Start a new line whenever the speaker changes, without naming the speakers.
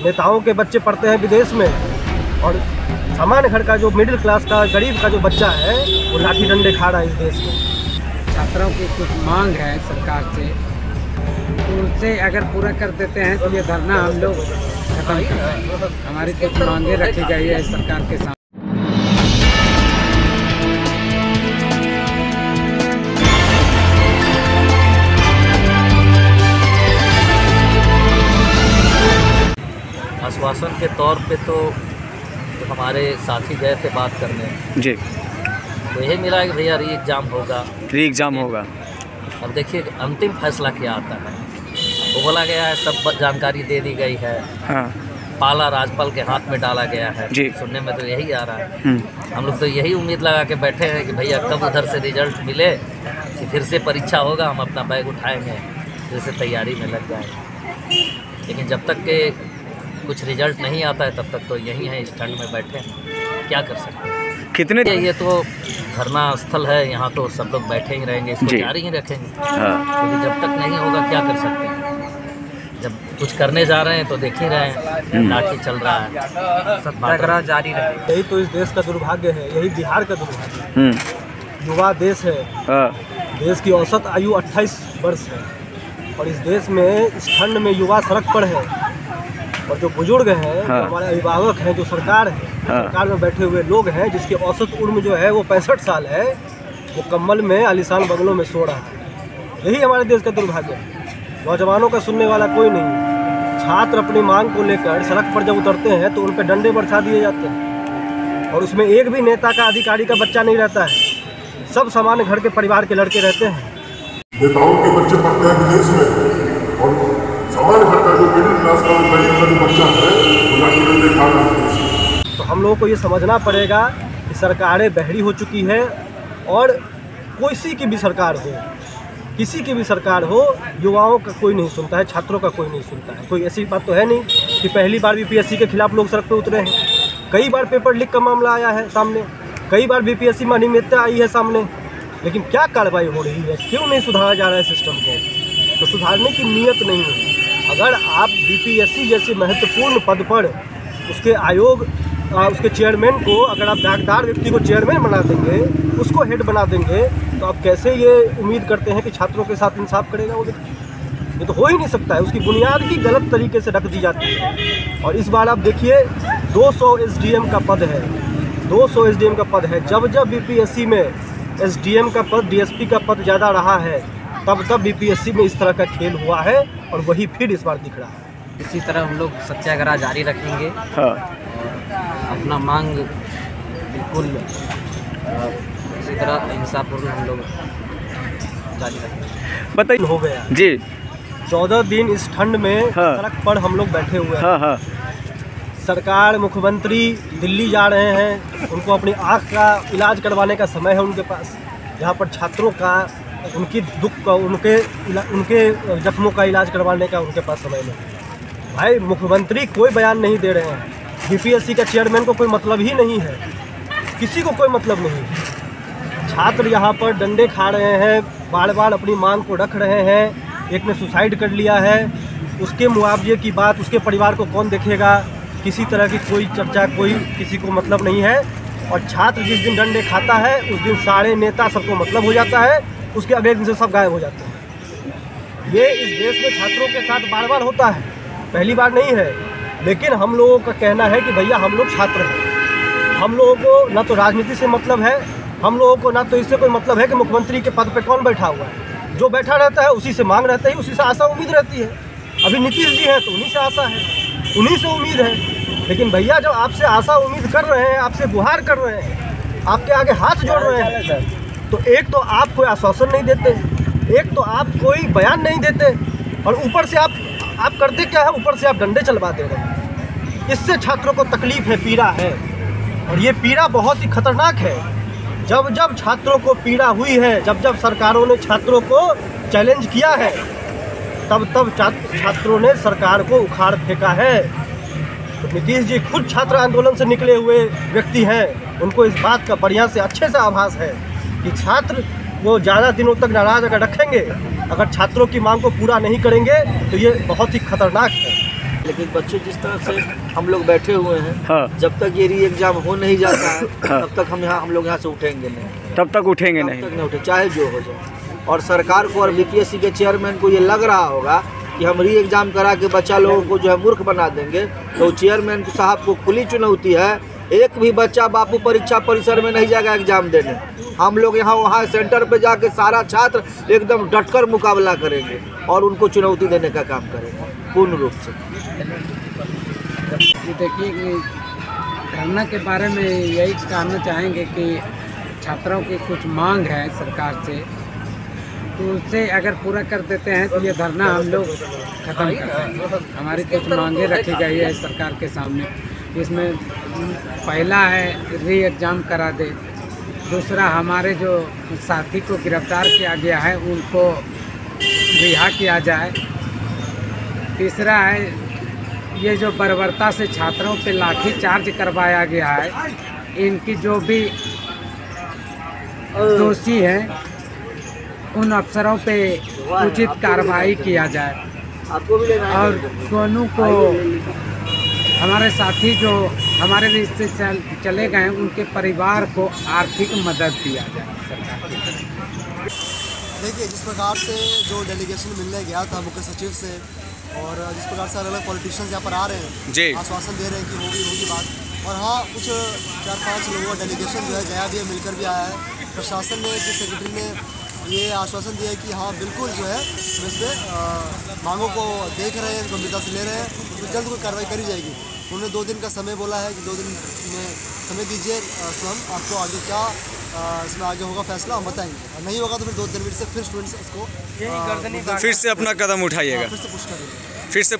नेताओं के बच्चे पढ़ते हैं विदेश में, और सामान्य घर का जो मिडिल क्लास का गरीब का जो बच्चा है वो लाठी डंडे खा रहा है इस देश में।
छात्रों की कुछ मांग है सरकार से, तो उससे अगर पूरा कर देते हैं तो ये धरना हम लोग खत्म करें। हमारी कुछ मांगे रखी गई है सरकार के सामने।
आश्वासन के तौर पे तो हमारे साथी गए थे बात करने
जी,
तो यही मिला है कि भैया री एग्ज़ाम होगा। अब देखिए अंतिम फैसला क्या आता है। वो बोला गया है सब जानकारी दे दी गई है,
हाँ,
पाला राज्यपाल के हाथ में डाला गया है
जी।
सुनने में तो यही आ रहा है। हम लोग तो यही उम्मीद लगा के बैठे हैं कि भैया कब उधर से रिजल्ट मिले कि फिर से परीक्षा होगा, हम अपना बैग उठाएंगे, फिर से तैयारी में लग जाएंगे। लेकिन जब तक के कुछ रिजल्ट नहीं आता है तब तक तो यही है, इस ठंड में बैठे हैं, क्या कर सकते हैं।
कितने
ये तो धरना स्थल है, यहाँ तो सब लोग बैठे ही रहेंगे, इसको जारी ही रखेंगे, क्योंकि जब तक नहीं होगा क्या कर सकते हैं। जब कुछ करने जा रहे हैं तो देख ही रहे हैं लाठी चल रहा है, सत्याग्रह जारी रहे।
यही तो इस देश का दुर्भाग्य है, यही बिहार का दुर्भाग्य है। युवा देश है, देश की औसत आयु 28 वर्ष है, और इस देश में इस ठंड में युवा सड़क पर है, और जो बुजुर्ग हैं, जो हमारे अभिभावक हैं, जो सरकार है, सरकार में बैठे हुए लोग हैं जिसकी औसत उम्र जो है वो 65 साल है, वो कम्बल में आलीशान बंगलों में सो रहा है। यही हमारे देश का दुर्भाग्य है। नौजवानों का सुनने वाला कोई नहीं। छात्र अपनी मांग को लेकर सड़क पर जब उतरते हैं तो उन पर डंडे बरसा दिए जाते हैं, और उसमें एक भी नेता का अधिकारी का बच्चा नहीं रहता है। सब सामान्य घर के परिवार के लड़के रहते हैं।
नेताओं के बच्चे पढ़ते हैं विदेश में, और सामान्य घर का जो मिडिल क्लास का गरीब का जो बच्चा है वो लाठी डंडे खा रहा है।
तो हम लोगों को ये समझना पड़ेगा कि सरकारें बहरी हो चुकी है, और किसी की भी सरकार हो, किसी की भी सरकार हो, युवाओं का कोई नहीं सुनता है, छात्रों का कोई नहीं सुनता है। कोई ऐसी बात तो है नहीं कि पहली बार बीपीएससी के खिलाफ लोग सड़क पर उतरे हैं। कई बार पेपर लीक का मामला आया है सामने, कई बार बीपीएससी में अनियमितता आई है सामने, लेकिन क्या कार्रवाई हो रही है? क्यों नहीं सुधारा जा रहा है सिस्टम को? तो सुधारने की नीयत नहीं है। अगर आप बीपीएससी जैसे महत्वपूर्ण पद पर उसके आयोग उसके चेयरमैन को, अगर आप दागदार व्यक्ति को चेयरमैन बना देंगे, उसको हेड बना देंगे, तो आप कैसे ये उम्मीद करते हैं कि छात्रों के साथ इंसाफ करेगा वो? ये तो हो ही नहीं सकता है। उसकी बुनियाद ही गलत तरीके से रख दी जाती है। और इस बार आप देखिए 200 एसडीएम का पद है, 200 एसडीएम का पद है। जब जब बीपीएससी में एसडीएम का पद, डीएसपी का पद ज़्यादा रहा है, तब तब बीपीएससी में इस तरह का खेल हुआ है, और वही फिर इस बार दिख रहा है।
इसी तरह हम लोग सत्याग्रह जारी रखेंगे, अपना मांग बिल्कुल इसी तरह अहिंसापूर्ण हम लोग जारी रखेंगे।
बताइए,
हो गया
जी
14 दिन इस ठंड में सड़क पर हम लोग बैठे हुए हैं। सरकार, मुख्यमंत्री दिल्ली जा रहे हैं, उनको अपनी आँख का इलाज करवाने का समय है उनके पास। यहाँ पर छात्रों का, उनकी दुख का, उनके जख्मों का इलाज करवाने का उनके पास समय नहीं। भाई मुख्यमंत्री कोई बयान नहीं दे रहे हैं, बीपीएससी का चेयरमैन को कोई मतलब ही नहीं है, किसी को कोई मतलब नहीं है। छात्र यहाँ पर डंडे खा रहे हैं, बार बार अपनी मांग को रख रहे हैं। एक ने सुसाइड कर लिया है, उसके मुआवजे की बात उसके परिवार को कौन देखेगा? किसी तरह की कोई चर्चा, कोई किसी को मतलब नहीं है। और छात्र जिस दिन डंडे खाता है उस दिन सारे नेता सबको मतलब हो जाता है, उसके अगले दिन से सब गायब हो जाते हैं। ये इस देश में छात्रों के साथ बार बार होता है, पहली बार नहीं है। लेकिन हम लोगों का कहना है कि भैया हम लोग छात्र हैं, हम लोगों को ना तो राजनीति से मतलब है, हम लोगों को ना तो इससे कोई मतलब है कि मुख्यमंत्री के पद पे कौन बैठा हुआ है। जो बैठा रहता है उसी से मांग रहता है, उसी से आशा उम्मीद रहती है। अभी नीतीश जी हैं तो उन्हीं से आशा है, उन्हीं से उम्मीद है। लेकिन भैया जब आपसे आशा उम्मीद कर रहे हैं, आपसे गुहार कर रहे हैं, आपके आगे हाथ जोड़ रहे हैं, तो एक तो आप कोई आश्वासन नहीं देते, एक तो आप कोई बयान नहीं देते, और ऊपर से आप करते क्या है? ऊपर से आप डंडे चलवा दे रहे हैं। इससे छात्रों को तकलीफ है, पीड़ा है, और ये पीड़ा बहुत ही खतरनाक है। जब जब छात्रों को पीड़ा हुई है, जब जब सरकारों ने छात्रों को चैलेंज किया है, तब तब छात्रों ने सरकार को उखाड़ फेंका है। तो नीतीश जी खुद छात्र आंदोलन से निकले हुए व्यक्ति हैं, उनको इस बात का बढ़िया से अच्छे से आभास है कि छात्र वो ज़्यादा दिनों तक नाराज अगर रखेंगे, अगर छात्रों की मांग को पूरा नहीं करेंगे, तो ये बहुत ही खतरनाक है।
लेकिन बच्चे जिस तरह से हम लोग बैठे हुए हैं,
हाँ।
जब तक ये री एग्जाम हो नहीं जाता है तब तक हम लोग यहाँ से उठेंगे नहीं,
तब तक उठेंगे
तब
नहीं।
तक नहीं उठे, चाहे जो हो जाए। और सरकार को और बीपीएससी के चेयरमैन को ये लग रहा होगा कि हम री एग्जाम करा के बच्चा लोगों को जो है मूर्ख बना देंगे, तो चेयरमैन साहब को खुली चुनौती है, एक भी बच्चा बापू परीक्षा परिसर में नहीं जाएगा एग्जाम देने। हम लोग यहाँ वहाँ सेंटर पे जाके सारा छात्र एकदम डटकर मुकाबला करेंगे और उनको चुनौती देने का काम करेंगे पूर्ण रूप से।
देखिए कि धरना के बारे में यही कहना चाहेंगे कि छात्रों की कुछ मांग है सरकार से, तो उससे अगर पूरा कर देते हैं तो ये धरना हम लोग ख़त्म कर दें। हमारी कुछ मांगे रखी गई है सरकार के सामने, इसमें पहला है री एग्ज़ाम करा दे, दूसरा हमारे जो साथी को गिरफ्तार किया गया है उनको रिहा किया जाए, तीसरा है ये जो बर्बरता से छात्रों पे लाठी चार्ज करवाया गया है, इनकी जो भी दोषी हैं उन अफसरों पे उचित कार्रवाई किया जाए। और सोनू को हमारे साथी जो हमारे रिश्ते चले गए उनके परिवार को आर्थिक मदद दिया जाए।
देखिए, जिस प्रकार से जो डेलीगेशन मिलने गया था मुख्य सचिव से और जिस प्रकार से अलग अलग पॉलिटिशियंस यहाँ पर आ रहे हैं, आश्वासन दे रहे हैं कि होगी बात, और हाँ कुछ 4-5 लोगों का डेलीगेशन जो है गया भी है, मिलकर भी आया है। प्रशासन ने चीफ सेक्रेटरी ने ये आश्वासन दिया है कि हाँ बिल्कुल जो है हम इस पर मांगों को देख रहे हैं, गंभीरता से ले रहे हैं, तो जल्द कोई कार्रवाई करी जाएगी। उन्होंने 2 दिन का समय बोला है कि 2 दिन में समय दीजिए, तो हम आपको आगे क्या इसमें आगे होगा फैसला हम बताएंगे। नहीं होगा तो फिर 2 दिन से फिर स्टूडेंट्स इसको
फिर से अपना कदम उठाइएगा,
फिर से पुश करेंगे।
फिर से